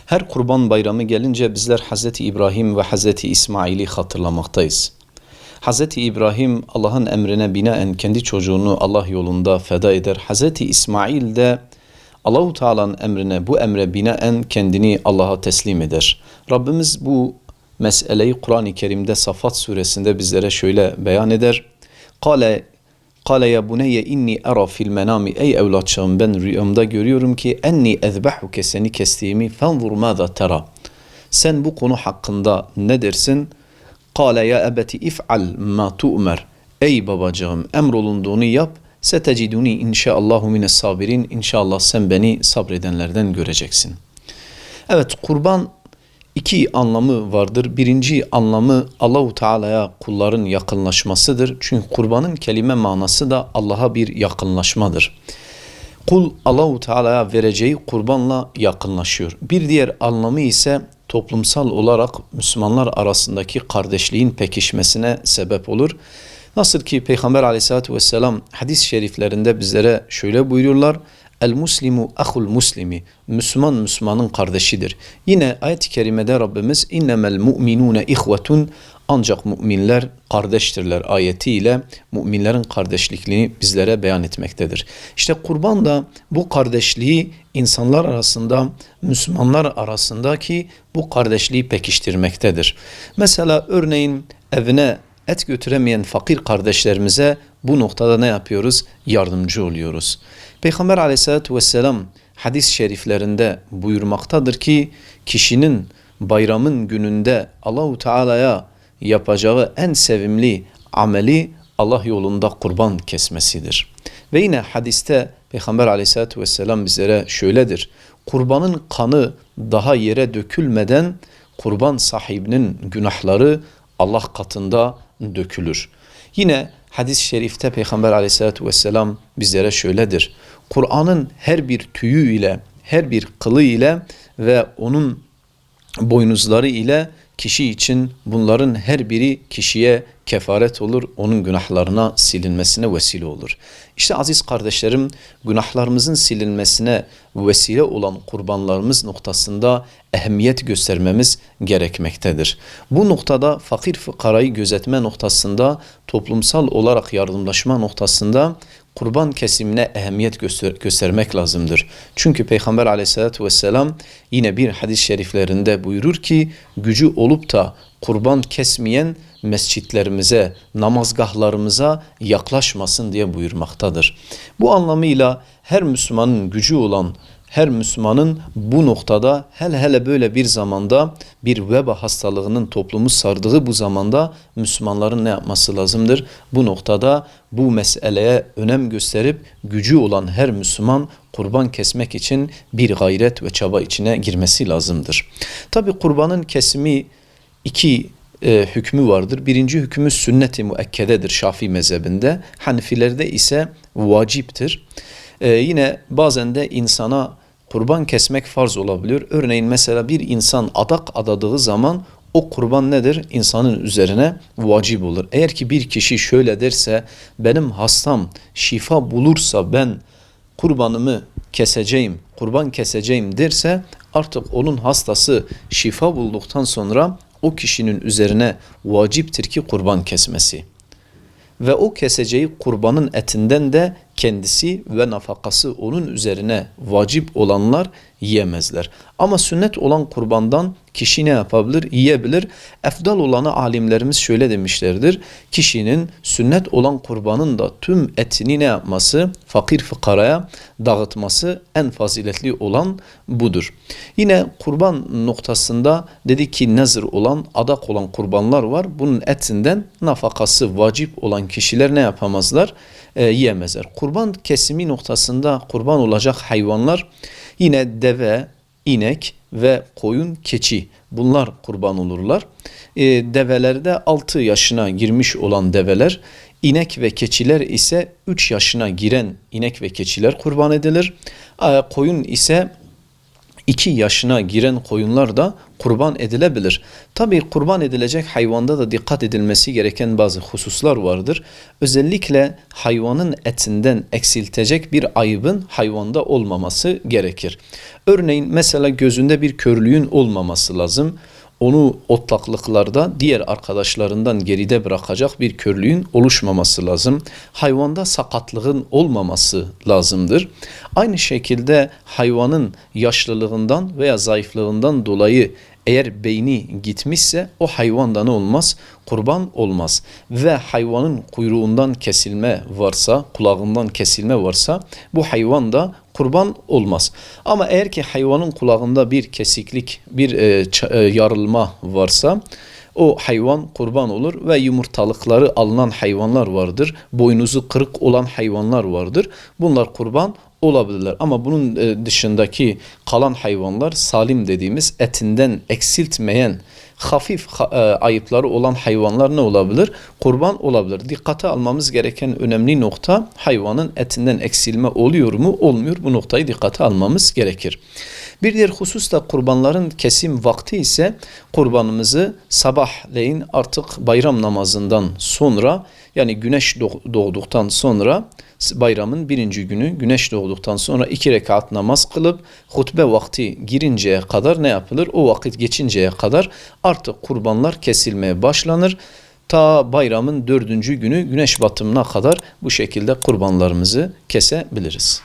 Her Kurban Bayramı gelince bizler Hazreti İbrahim ve Hazreti İsmail'i hatırlamaktayız. Hazreti İbrahim Allah'ın emrine binaen kendi çocuğunu Allah yolunda feda eder. Hazreti İsmail de Allahu Teala'nın emrine, bu emre binaen kendini Allah'a teslim eder. Rabbimiz bu meseleyi Kur'an-ı Kerim'de Safat suresinde bizlere şöyle beyan eder. Kale ya buneyye inni ara fil menami, ey evlatçağım ben rüyamda görüyorum ki enni ezbehuke, seni kestiğimi, fenzur mâza tera, sen bu konu hakkında ne dersin? Kale ya ebeti if'al ma tu'mer, ey babacığım emrolunduğunu yap, seteciduni inşaallahu mines sabirin, İnşallah sen beni sabredenlerden göreceksin. Evet, kurban İki anlamı vardır. Birinci anlamı Allahu Teala'ya kulların yakınlaşmasıdır. Çünkü kurbanın kelime manası da Allah'a bir yakınlaşmadır. Kul Allahu Teala'ya vereceği kurbanla yakınlaşıyor. Bir diğer anlamı ise toplumsal olarak Müslümanlar arasındaki kardeşliğin pekişmesine sebep olur. Nasıl ki Peygamber Aleyhisselatü Vesselam hadis-i şeriflerinde bizlere şöyle buyuruyorlar. El muslimu ahul muslimi. Müslüman Müslümanın kardeşidir. Yine ayet-i kerimede Rabbimiz innemel mu'minune ihvetun, ancak müminler kardeştirler ayetiyle müminlerin kardeşlikliğini bizlere beyan etmektedir. İşte kurban da bu kardeşliği insanlar arasında, Müslümanlar arasındaki bu kardeşliği pekiştirmektedir. Mesela örneğin evine et götüremeyen fakir kardeşlerimize bu noktada ne yapıyoruz? Yardımcı oluyoruz. Peygamber Aleyhisselatü Vesselam hadis-i şeriflerinde buyurmaktadır ki kişinin bayramın gününde Allahu Teala'ya yapacağı en sevimli ameli Allah yolunda kurban kesmesidir. Ve yine hadiste Peygamber Aleyhisselatü Vesselam bizlere şöyledir. Kurbanın kanı daha yere dökülmeden kurban sahibinin günahları Allah katında dökülür. Yine hadis-i şerifte Peygamber Aleyhisselatü Vesselam bizlere şöyledir. Kur'an'ın her bir tüyü ile, her bir kılı ile ve onun boynuzları ile kişi için bunların her biri kişiye kefaret olur, onun günahlarına silinmesine vesile olur. İşte aziz kardeşlerim, günahlarımızın silinmesine vesile olan kurbanlarımız noktasında ehemmiyet göstermemiz gerekmektedir. Bu noktada fakir fıkarayı gözetme noktasında, toplumsal olarak yardımlaşma noktasında kurban kesimine ehemmiyet göstermek lazımdır. Çünkü Peygamber Aleyhisselatü Vesselam yine bir hadis-i şeriflerinde buyurur ki gücü olup da kurban kesmeyen mescitlerimize, namazgahlarımıza yaklaşmasın diye buyurmaktadır. Bu anlamıyla her Müslümanın gücü olan, her Müslümanın bu noktada hele böyle bir zamanda bir veba hastalığının toplumu sardığı bu zamanda Müslümanların ne yapması lazımdır? Bu noktada bu meseleye önem gösterip gücü olan her Müslüman kurban kesmek için bir gayret ve çaba içine girmesi lazımdır. Tabi kurbanın kesimi iki hükmü vardır. Birinci hükmü sünnet-i müekkededir Şafii mezhebinde. Hanefilerde ise vaciptir. Yine bazen de insana kurban kesmek farz olabiliyor. Örneğin mesela bir insan adak adadığı zaman o kurban nedir? İnsanın üzerine vacip olur. Eğer ki bir kişi şöyle derse, benim hastam şifa bulursa ben kurbanımı keseceğim, kurban keseceğim derse, artık onun hastası şifa bulduktan sonra o kişinin üzerine vaciptir ki kurban kesmesi. Ve o keseceği kurbanın etinden de kendisi ve nafakası onun üzerine vacip olanlar yiyemezler. Ama sünnet olan kurbandan kişi ne yapabilir? Yiyebilir. Efdal olanı alimlerimiz şöyle demişlerdir. Kişinin sünnet olan kurbanın da tüm etini ne yapması? Fakir fıkaraya dağıtması en faziletli olan budur. Yine kurban noktasında dedi ki nezir olan, adak olan kurbanlar var. Bunun etinden nafakası vacip olan kişiler ne yapamazlar? Yiyemezler. Kurban kesimi noktasında kurban olacak hayvanlar yine deve, inek ve koyun, keçi, bunlar kurban olurlar. Develerde 6 yaşına girmiş olan develer, inek ve keçiler ise 3 yaşına giren inek ve keçiler kurban edilir. Koyun ise 2 yaşına giren koyunlar da kurban edilebilir. Tabii kurban edilecek hayvanda da dikkat edilmesi gereken bazı hususlar vardır. Özellikle hayvanın etinden eksiltecek bir ayıbın hayvanda olmaması gerekir. Örneğin mesela gözünde bir körlüğün olmaması lazım. Onu otlaklıklarda diğer arkadaşlarından geride bırakacak bir körlüğün oluşmaması lazım. Hayvanda sakatlığın olmaması lazımdır. Aynı şekilde hayvanın yaşlılığından veya zayıflığından dolayı eğer beyni gitmişse o hayvanda ne olmaz? Kurban olmaz. Ve hayvanın kuyruğundan kesilme varsa, kulağından kesilme varsa bu hayvan da kurban olmaz. Ama eğer ki hayvanın kulağında bir kesiklik, bir yarılma varsa o hayvan kurban olur ve yumurtalıkları alınan hayvanlar vardır. Boynuzu kırık olan hayvanlar vardır. Bunlar kurban olabilirler. Ama bunun dışındaki kalan hayvanlar salim dediğimiz etinden eksiltmeyen hafif ayıpları olan hayvanlar ne olabilir? Kurban olabilir. Dikkate almamız gereken önemli nokta hayvanın etinden eksilme oluyor mu? Olmuyor. Bu noktayı dikkate almamız gerekir. Bir diğer husus da kurbanların kesim vakti ise kurbanımızı sabahleyin artık bayram namazından sonra yani güneş doğduktan sonra bayramın 1. günü güneş doğduktan sonra 2 rekat namaz kılıp hutbe vakti girinceye kadar ne yapılır? O vakit geçinceye kadar artık kurbanlar kesilmeye başlanır. Ta bayramın 4. günü güneş batımına kadar bu şekilde kurbanlarımızı kesebiliriz.